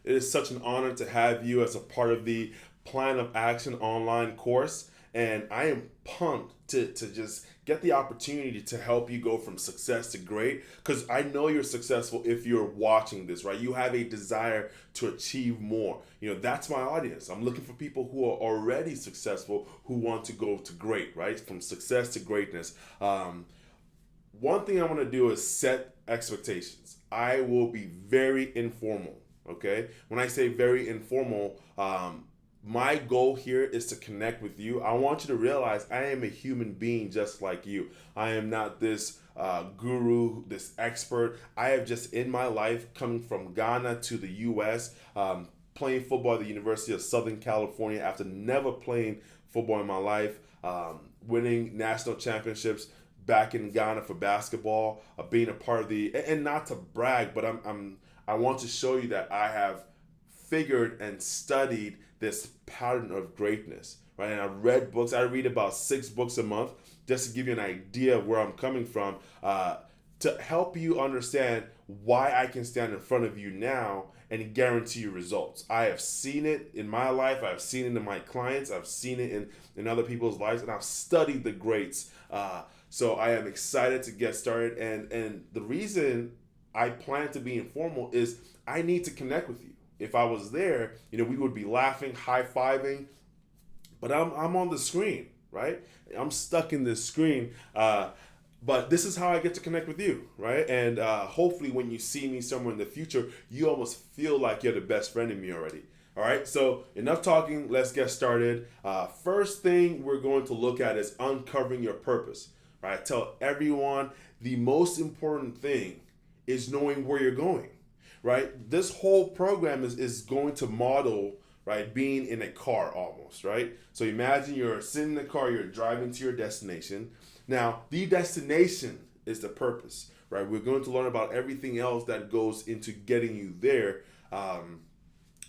It is such an honor to have you as a part of the Plan of Action online course. And I am pumped to just get the opportunity to help you go from success to great. Because I know you're successful if you're watching this, right? You have a desire to achieve more. That's my audience. I'm looking for people who are already successful who want to go to great, right? From success to greatness. One thing I want to do is set expectations. I will be very informal. Okay. When I say very informal, my goal here is to connect with you. I want you to realize I am a human being just like you. I am not this guru, this expert. I have just in my life coming from Ghana to the U.S. Playing football at the University of Southern California after never playing football in my life, winning national championships back in Ghana for basketball, being a part of and not to brag, but I want to show you that I have figured and studied this pattern of greatness, right? And I read books. I read about 6 books a month just to give you an idea of where I'm coming from, to help you understand why I can stand in front of you now and guarantee you results. I have seen it in my life. I've seen it in my clients. I've seen it in other people's lives, and I've studied the greats. So I am excited to get started. And the reason I plan to be informal is I need to connect with you. If I was there, we would be laughing, high-fiving, but I'm on the screen, right? I'm stuck in this screen. But this is how I get to connect with you, right? And hopefully when you see me somewhere in the future, you almost feel like you're the best friend of me already. All right, so enough talking. Let's get started. First thing we're going to look at is uncovering your purpose. Right? I tell everyone the most important thing is knowing where you're going. Right? This whole program is going to model, right, being in a car almost, right? So imagine you're sitting in the car, you're driving to your destination. Now, the destination is the purpose, right? We're going to learn about everything else that goes into getting you there. On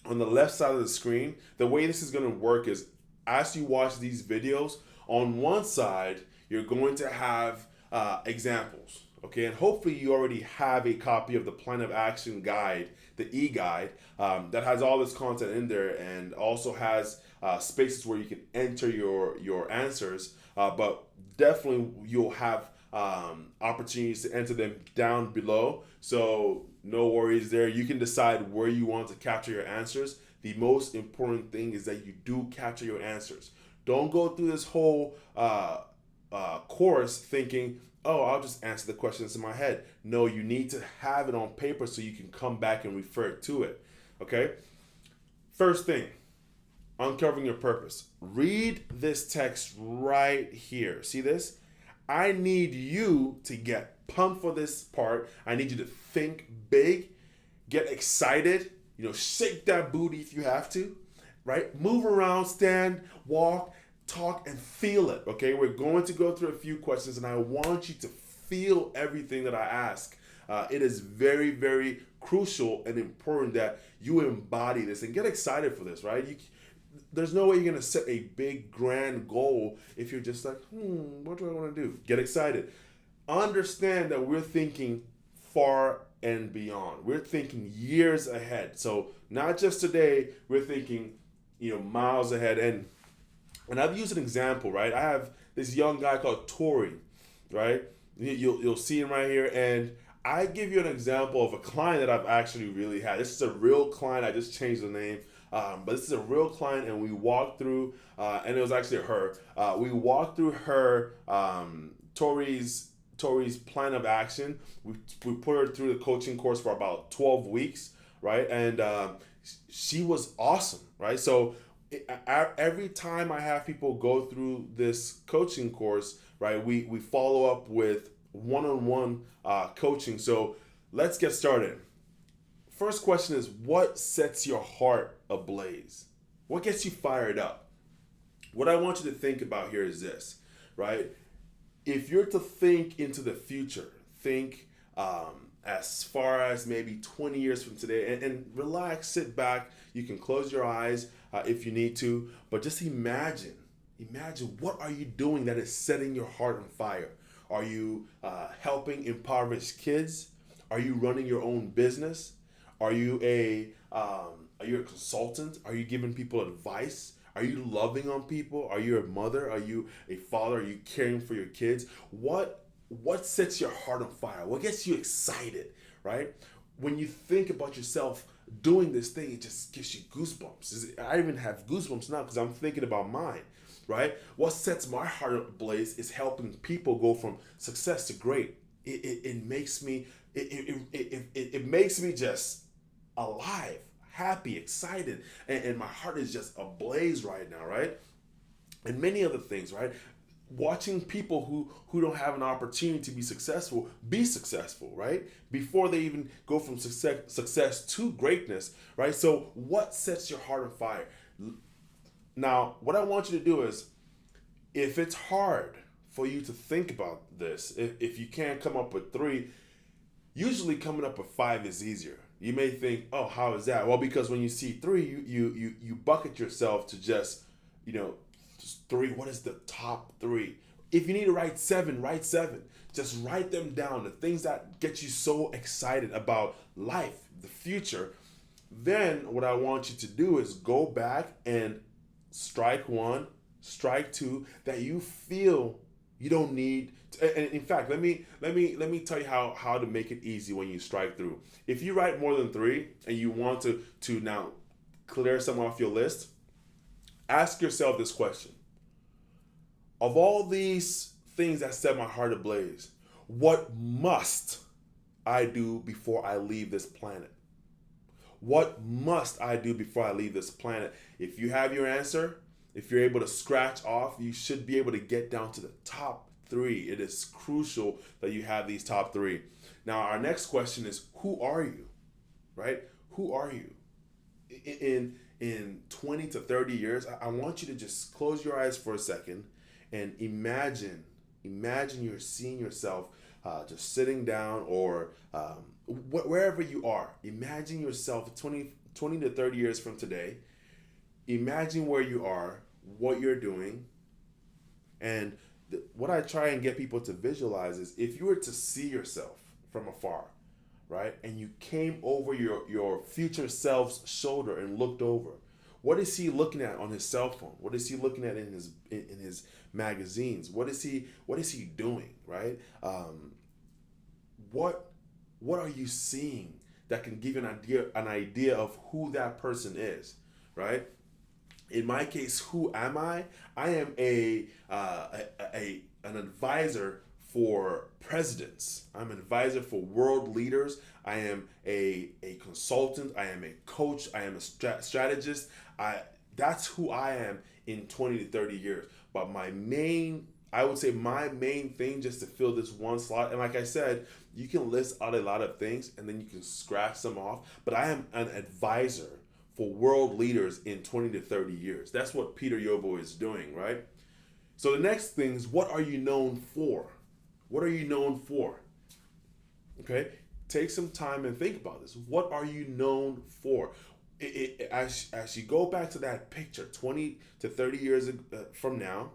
the left side of the screen, the way this is going to work is as you watch these videos, on one side, you're going to have examples. Okay, and hopefully you already have a copy of the Plan of Action guide, the e-guide, that has all this content in there and also has spaces where you can enter your answers. But definitely you'll have opportunities to enter them down below. So no worries there. You can decide where you want to capture your answers. The most important thing is that you do capture your answers. Don't go through this whole course thinking, oh, I'll just answer the questions in my head. No, you need to have it on paper so you can come back and refer to it. Okay? First thing, uncovering your purpose. Read this text right here. See this? I need you to get pumped for this part. I need you to think big, get excited, shake that booty if you have to, right? Move around, stand, walk, talk, and feel it. Okay, we're going to go through a few questions and I want you to feel everything that I ask. It is very, very crucial and important that you embody this and get excited for this, right? There's no way you're going to set a big grand goal if you're just like, what do I want to do? Get excited. Understand that we're thinking far and beyond. We're thinking years ahead. So not just today, we're thinking, miles ahead. And I've used an example, right? I have this young guy called Tori, right? You'll see him right here. And I give you an example of a client that I've actually really had. This is a real client. I just changed the name. But this is a real client, and we walked through, and it was actually her. We walked through her, Tori's Plan of Action. We put her through the coaching course for about 12 weeks, right? And she was awesome, right? So every time I have people go through this coaching course, right, we follow up with one-on-one coaching. So let's get started. First question is, what sets your heart ablaze? What gets you fired up? What I want you to think about here is this, right? If you're to think into the future, think as far as maybe 20 years from today, and relax, sit back. You can close your eyes if you need to, but just imagine what are you doing that is setting your heart on fire? Are you helping impoverished kids? Are you running your own business? Are you a Are you a consultant? Are you giving people advice? Are you loving on people? Are you a mother? Are you a father? Are you caring for your kids? What sets your heart on fire? What gets you excited, right? When you think about yourself doing this thing, it just gives you goosebumps. I even have goosebumps now because I'm thinking about mine, right? What sets my heart ablaze is helping people go from success to great. It makes me it makes me just alive, happy, excited, and my heart is just ablaze right now, right? And many other things, right? Watching people who don't have an opportunity to be successful, right? Before they even go from success to greatness, right? So what sets your heart on fire? Now, what I want you to do is, if it's hard for you to think about this, if you can't come up with three, usually coming up with five is easier. You may think, oh, how is that? Well, because when you see three, you bucket yourself to just, just three. What is the top three? If you need to write seven, write seven. Just write them down. The things that get you so excited about life, the future. Then what I want you to do is go back and strike one, strike two that you feel you don't need. And in fact, let me tell you how to make it easy when you strike through. If you write more than three and you want to now clear some off your list, ask yourself this question: of all these things that set my heart ablaze, what must I do before I leave this planet? What must I do before I leave this planet? If you have your answer, if you're able to scratch off, you should be able to get down to the top three. It is crucial that you have these top three. Now, our next question is, who are you? Right? Who are you? In 20 to 30 years, I want you to just close your eyes for a second and imagine you're seeing yourself just sitting down or wherever you are. Imagine yourself 20 to 30 years from today. Imagine where you are, what you're doing, and what I try and get people to visualize is, if you were to see yourself from afar, right, and you came over your future self's shoulder and looked over, what is he looking at on his cell phone? What is he looking at in his magazines? What is he doing, right? What are you seeing that can give you an idea of who that person is, right? In my case, who am I? I am an advisor for presidents. I'm an advisor for world leaders. I am a consultant. I am a coach. I am a strategist. That's who I am in 20 to 30 years. But I would say my main thing, just to fill this one slot, and like I said, you can list out a lot of things and then you can scratch them off, but I am an advisor for world leaders in 20 to 30 years. That's what Peter Yobo is doing, right? So the next thing is, what are you known for? What are you known for? Okay, take some time and think about this. What are you known for? As you go back to that picture 20 to 30 years from now,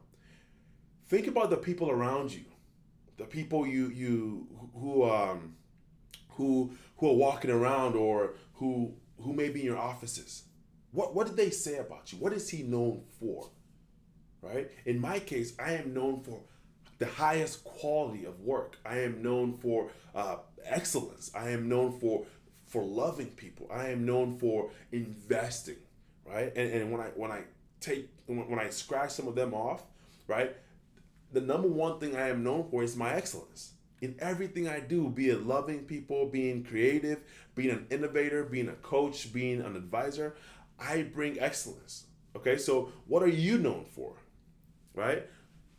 think about the people around you, the people who are walking around, or who may be in your offices. What did they say about you? What is he known for? Right? In my case, I am known for the highest quality of work. I am known for excellence. I am known for loving people. I am known for investing, right? And when I scratch some of them off, right? The number one thing I am known for is my excellence. In everything I do, be it loving people, being creative, being an innovator, being a coach, being an advisor, I bring excellence. Okay, so what are you known for, right?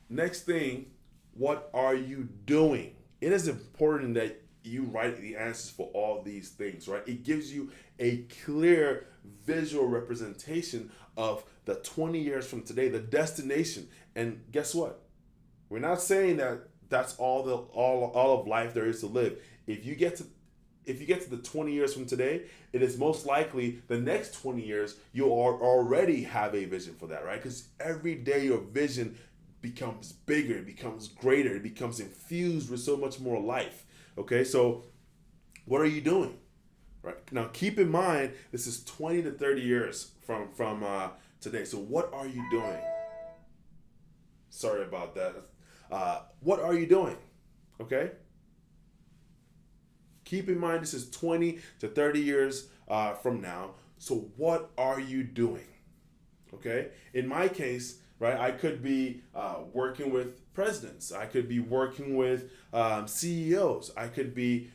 Next thing, what are you doing? It is important that you write the answers for all these things, right? It gives you a clear visual representation of the 20 years from today, the destination. And guess what? We're not saying that that's all of life there is to live. If you get to the 20 years from today, it is most likely the next 20 years you'll already have a vision for that, right? Because every day your vision becomes bigger, it becomes greater, it becomes infused with so much more life. Okay, so what are you doing? Right now, keep in mind this is 20 to 30 years from today. So what are you doing? Sorry about that. What are you doing? Okay. Keep in mind this is 20 to 30 years from now. So what are you doing? Okay. In my case, right, I could be working with presidents. I could be working with CEOs. I could be,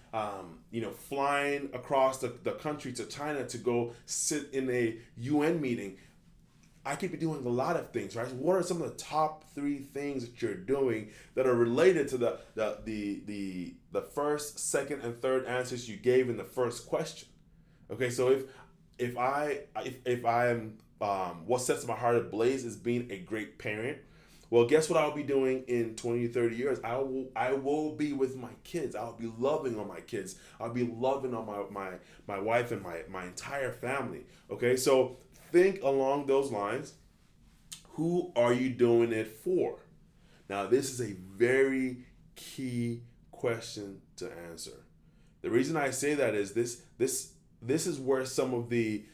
flying across the country to China to go sit in a UN meeting. I could be doing a lot of things, right? What are some of the top three things that you're doing that are related to the first, second, and third answers you gave in the first question? Okay, so if I am what sets my heart ablaze is being a great parent. Well, guess what I'll be doing in 20 to 30 years? I will be with my kids. I'll be loving on my kids. I'll be loving on my wife and my entire family. Okay, so think along those lines. Who are you doing it for? Now, this is a very key question to answer. The reason I say that is this is where some of the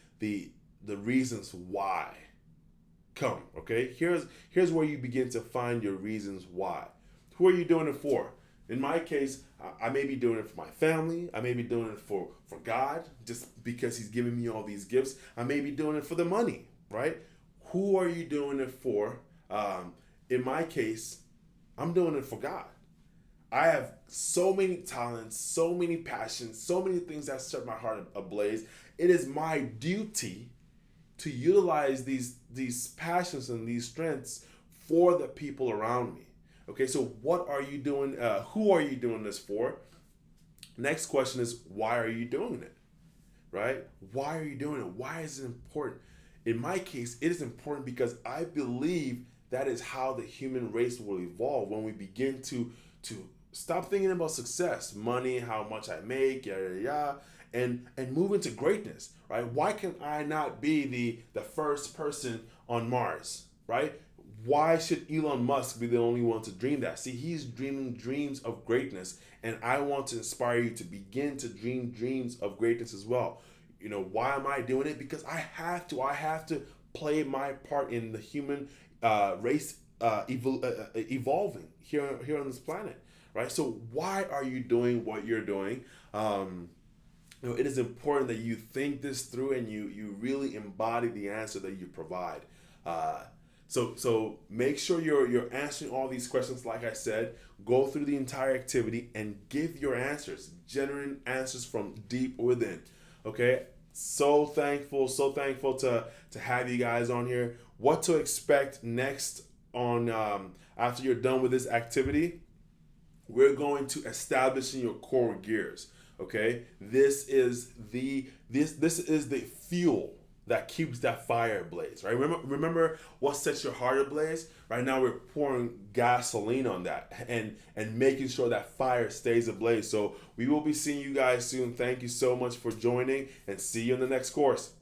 reasons why come. Okay, here's where you begin to find your reasons why. Who are you doing it for? In my case, I may be doing it for my family. I may be doing it for God, just because He's giving me all these gifts. I may be doing it for the money, right? Who are you doing it for? In my case, I'm doing it for God. I have so many talents, so many passions, so many things that set my heart ablaze. It is my duty to utilize these passions and these strengths for the people around me. Okay, so what are you doing? Who are you doing this for? Next question is, why are you doing it? Right? Why are you doing it? Why is it important? In my case, it is important because I believe that is how the human race will evolve when we begin to stop thinking about success, money, how much I make, yada yada yada, and move into greatness, right? Why can I not be the first person on Mars, right? Why should Elon Musk be the only one to dream that? See, he's dreaming dreams of greatness, and I want to inspire you to begin to dream dreams of greatness as well. Why am I doing it? Because I have to. I have to play my part in the human race evolving here on this planet, right? So why are you doing what you're doing? It is important that you think this through and you really embody the answer that you provide. So make sure you're answering all these questions. Like I said, go through the entire activity and give your answers, genuine answers from deep within. Okay, so thankful to have you guys on here. What to expect next on after you're done with this activity? We're going to establishing your core gears. Okay, this is the fuel that keeps that fire ablaze, right? Remember what sets your heart ablaze? Right now we're pouring gasoline on that and making sure that fire stays ablaze. So we will be seeing you guys soon. Thank you so much for joining, and see you in the next course.